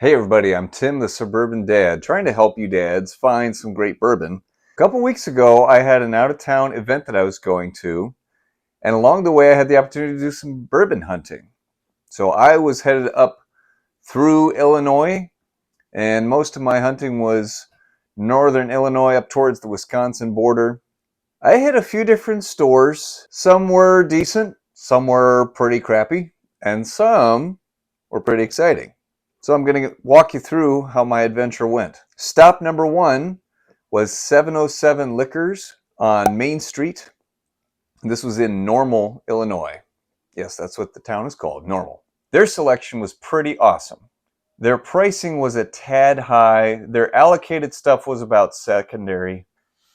Hey everybody, I'm Tim, the Suburban Dad, trying to help you dads find some great bourbon. A couple weeks ago, I had an out-of-town event that I was going to, and along the way I had the opportunity to do some bourbon hunting. So I was headed up through Illinois, and most of my hunting was northern Illinois up towards the Wisconsin border. I hit a few different stores. Some were decent, some were pretty crappy, and some were pretty exciting. So I'm going to walk you through how my adventure went. Stop number one was 707 Liquors on Main Street. This was in Normal, Illinois. Yes, that's what the town is called, Normal. Their selection was pretty awesome. Their pricing was a tad high. Their allocated stuff was about secondary.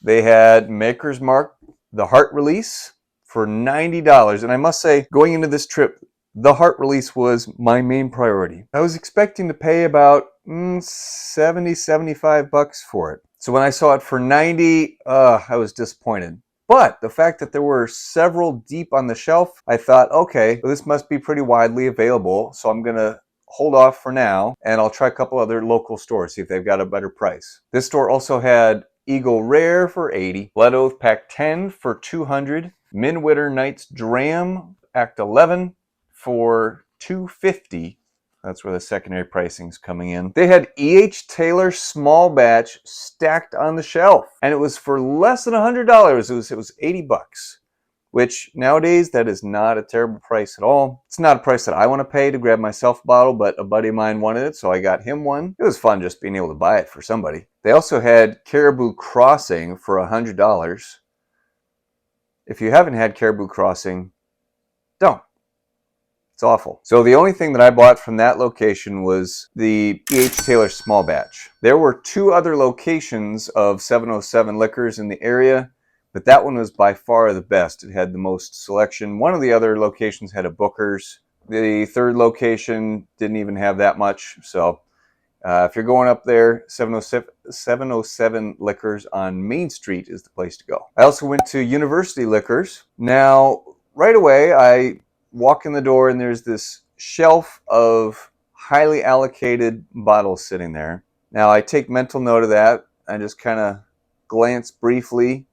They had Maker's Mark, the Heart Release, for $90. And I must say, going into this trip, the Heart Release was my main priority. I was expecting to pay about 70, 75 bucks for it. So when I saw it for 90, I was disappointed. But the fact that there were several deep on the shelf, I thought, okay, well, this must be pretty widely available. So I'm going to hold off for now, and I'll try a couple other local stores, see if they've got a better price. This store also had Eagle Rare for $80, Blood Oath Pack 10 for $200, Midwinter Nights Dram Act 11 for $250. That's where the secondary pricing's coming in. They had E.H. Taylor Small Batch stacked on the shelf, and it was for less than $100. It was 80 bucks. Which nowadays, that is not a terrible price at all. It's not a price that I want to pay to grab myself a bottle, but a buddy of mine wanted it, so I got him one. It was fun just being able to buy it for somebody. They also had Caribou Crossing for $100. If you haven't had Caribou Crossing, don't. It's awful. So the only thing that I bought from that location was the E.H. Taylor Small Batch. There were two other locations of 707 Liquors in the area, but that one was by far the best. It had the most selection. One of the other locations had a Booker's. The third location didn't even have that much. So if you're going up there, 707 Liquors on Main Street is the place to go. I also went to University Liquors. Now, right away, I walk in the door and there's this shelf of highly allocated bottles sitting there. Now, I take mental note of that. I just kind of glance briefly.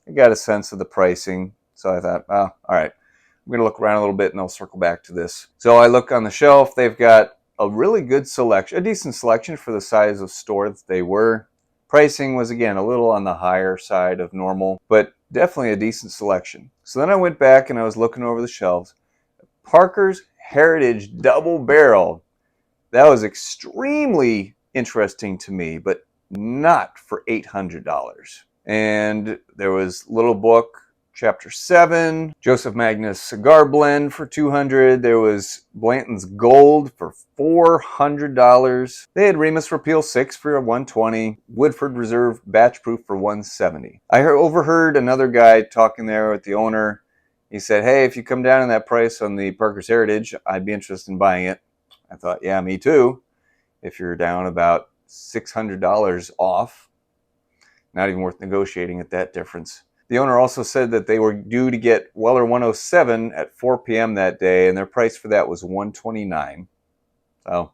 I got a sense of the pricing, so I thought, all right, I'm going to look around a little bit and I'll circle back to this. So I look on the shelf. They've got a really good selection, a decent selection for the size of store that they were. Pricing was, again, a little on the higher side of normal, but definitely a decent selection. So then I went back and I was looking over the shelves. Parker's Heritage Double Barrel. That was extremely interesting to me, but not for $800. And there was Little Book, Chapter 7, Joseph Magnus Cigar Blend for $200. There was Blanton's Gold for $400. They had Remus Repeal 6 for $120. Woodford Reserve Batch Proof for $170. I overheard another guy talking there with the owner. He said, hey, if you come down in that price on the Parker's Heritage, I'd be interested in buying it. I thought, yeah, me too. If you're down about $600 off, not even worth negotiating at that difference. The owner also said that they were due to get Weller 107 at 4 p.m. that day, and their price for that was $129. So,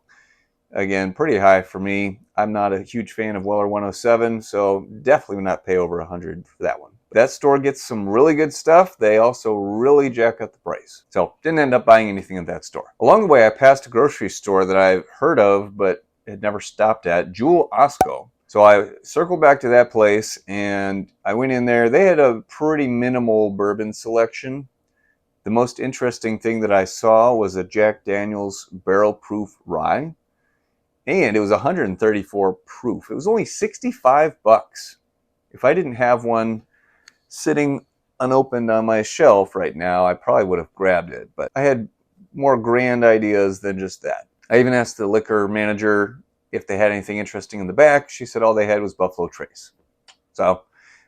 again, pretty high for me. I'm not a huge fan of Weller 107, so definitely would not pay over $100 for that one. That store gets some really good stuff. They also really jack up the price. So, didn't end up buying anything at that store. Along the way, I passed a grocery store that I've heard of, but had never stopped at, Jewel Osco. So I circled back to that place and I went in there. They had a pretty minimal bourbon selection. The most interesting thing that I saw was a Jack Daniel's Barrel Proof Rye. And it was 134 proof. It was only 65 bucks. If I didn't have one sitting unopened on my shelf right now, I probably would have grabbed it. But I had more grand ideas than just that. I even asked the liquor manager if they had anything interesting in the back. She said all they had was Buffalo Trace. So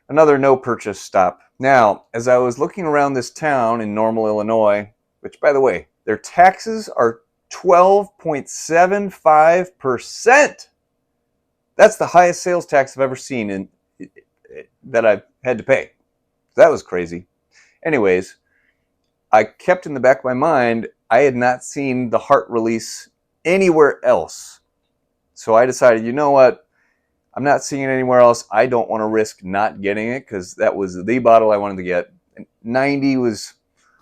another no purchase stop. Now, as I was looking around this town in Normal, Illinois, which, by the way, their taxes are 12.75%. That's the highest sales tax I've ever seen that I've had to pay. That was crazy. Anyways, I kept in the back of my mind, I had not seen the Heart Release anywhere else. So I decided, you know what? I'm not seeing it anywhere else. I don't want to risk not getting it because that was the bottle I wanted to get. 90 was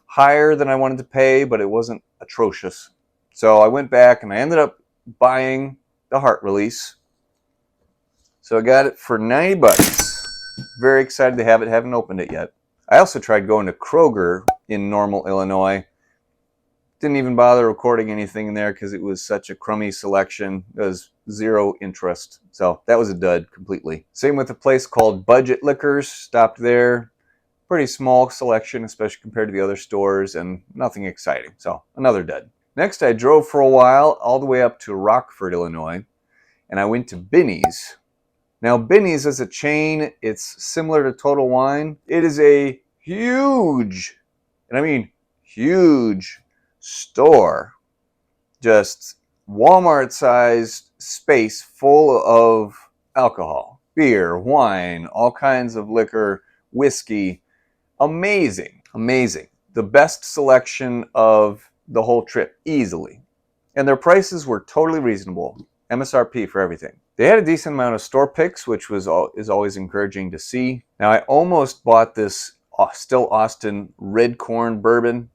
higher than I wanted to pay, but it wasn't atrocious. So I went back and I ended up buying the heart release. So I got it for 90 bucks. Very excited to have it. Haven't opened it yet. I also tried going to Kroger in Normal, Illinois. Didn't even bother recording anything in there because it was such a crummy selection. It was zero interest. So that was a dud completely. Same with a place called Budget Liquors. Stopped there. Pretty small selection, especially compared to the other stores, and nothing exciting. So another dud. Next, I drove for a while all the way up to Rockford, Illinois, and I went to Binny's. Now, Binny's is a chain. It's similar to Total Wine. It is a huge, and I mean huge, store. Just Walmart-sized space full of alcohol, beer, wine, all kinds of liquor, whiskey. Amazing, amazing. The best selection of the whole trip, easily. And their prices were totally reasonable. MSRP for everything. They had a decent amount of store picks, which is always encouraging to see. Now, I almost bought this Still Austin red corn bourbon.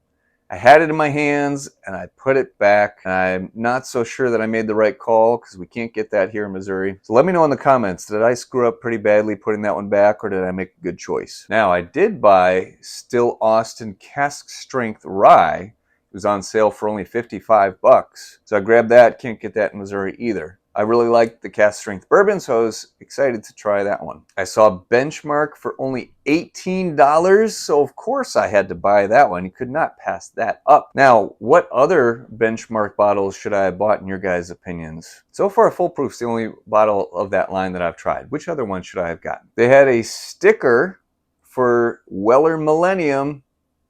I had it in my hands and I put it back. I'm not so sure that I made the right call because we can't get that here in Missouri. So let me know in the comments, did I screw up pretty badly putting that one back, or did I make a good choice? Now, I did buy Still Austin Cask Strength Rye. It was on sale for only 55 bucks. So I grabbed that. Can't get that in Missouri either. I really liked the Cask Strength Bourbon, so I was excited to try that one. I saw Benchmark for only $18, so of course I had to buy that one. You could not pass that up. Now, what other Benchmark bottles should I have bought in your guys' opinions? So far, Foolproof's the only bottle of that line that I've tried. Which other one should I have gotten? They had a sticker for Weller Millennium,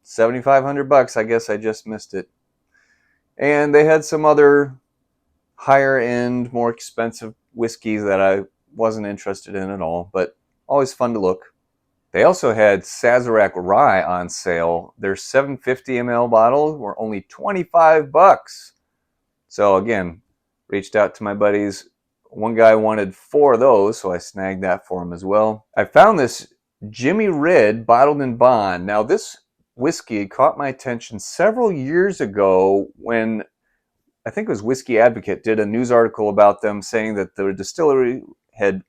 7,500 bucks. I guess I just missed it. And they had some other higher end, more expensive whiskeys that I wasn't interested in at all, but always fun to look. They also had Sazerac Rye on sale. Their 750 ml bottles were only 25 bucks. So again, reached out to my buddies. One guy wanted 4 of those, so I snagged that for him as well. I found this Jimmy Red bottled in bond. Now, this whiskey caught my attention several years ago when I think it was Whiskey Advocate did a news article about them saying that the distillery had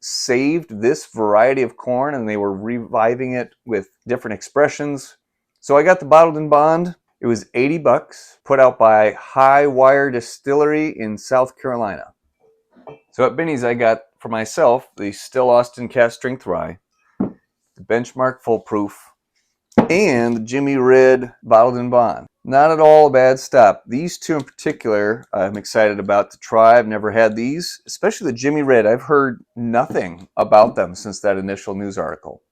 saved this variety of corn and they were reviving it with different expressions. So I got the bottled in bond. It was 80 bucks, put out by High Wire Distillery in South Carolina. So at Binny's, I got for myself the Still Austin Cask Strength Rye, the Benchmark Foolproof, and the Jimmy Red bottled in bond. Not at all a bad stop. These two in particular, I'm excited about to try. I've never had these, especially the Jimmy Red. I've heard nothing about them since that initial news article.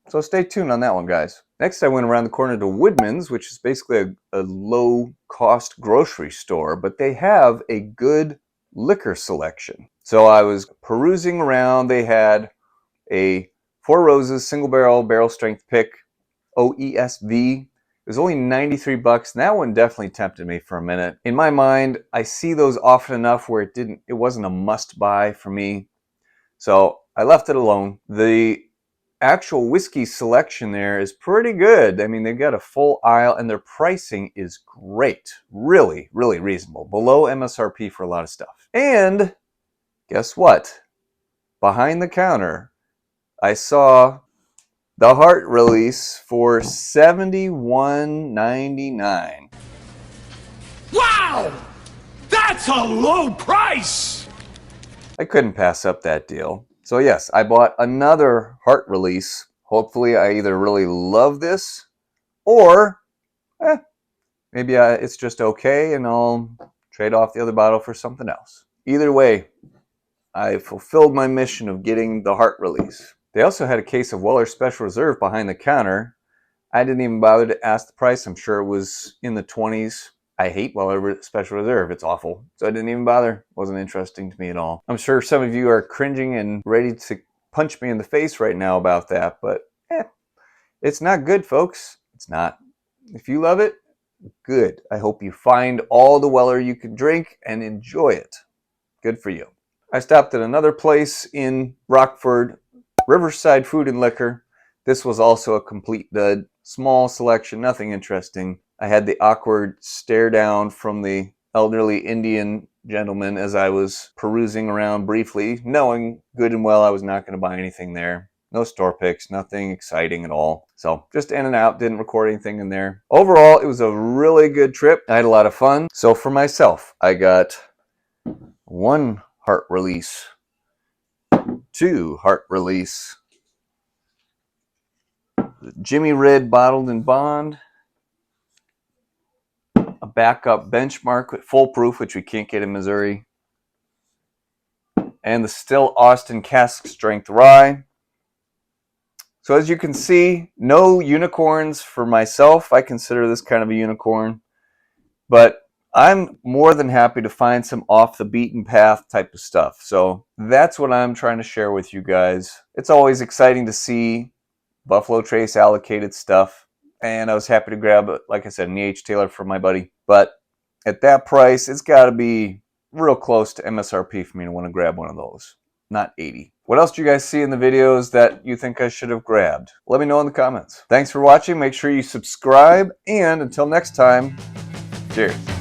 So stay tuned on that one, guys. Next, I went around the corner to Woodman's, which is basically a low-cost grocery store, but they have a good liquor selection. So I was perusing around. They had a Four Roses single barrel strength pick, OESV. It was only 93 bucks, and that one definitely tempted me for a minute. In my mind, I see those often enough where it wasn't a must-buy for me. So I left it alone. The actual whiskey selection there is pretty good. I mean, they've got a full aisle, and their pricing is great. Really, really reasonable. Below MSRP for a lot of stuff. And guess what? Behind the counter, I saw the heart release for $71.99. Wow! That's a low price! I couldn't pass up that deal. So yes, I bought another heart release. Hopefully I either really love this or maybe it's just okay and I'll trade off the other bottle for something else. Either way, I fulfilled my mission of getting the heart release. They also had a case of Weller Special Reserve behind the counter. I didn't even bother to ask the price. I'm sure it was in the 20s. I hate Weller Special Reserve. It's awful. So I didn't even bother. It wasn't interesting to me at all. I'm sure some of you are cringing and ready to punch me in the face right now about that, but it's not good, folks. It's not. If you love it, good. I hope you find all the Weller you can drink and enjoy it. Good for you. I stopped at another place in Rockford, Riverside Food and Liquor. This was also a complete dud. Small selection, nothing interesting. I had the awkward stare down from the elderly Indian gentleman as I was perusing around briefly, knowing good and well I was not going to buy anything there. No store picks, nothing exciting at all. So just in and out, didn't record anything in there. Overall, it was a really good trip. I had a lot of fun. So for myself, I got 1 heart release, 2 heart release, Jimmy Red bottled in bond, a backup benchmark with full proof, which we can't get in Missouri, and the Still Austin cask strength rye. So as you can see, no unicorns for myself. I consider this kind of a unicorn, but I'm more than happy to find some off the beaten path type of stuff. So that's what I'm trying to share with you guys. It's always exciting to see Buffalo Trace allocated stuff, and I was happy to grab, like I said, an E.H. Taylor for my buddy. But at that price, it's got to be real close to MSRP for me to want to grab one of those. Not 80. What else do you guys see in the videos that you think I should have grabbed? Let me know in the comments. Thanks for watching. Make sure you subscribe, and until next time, cheers.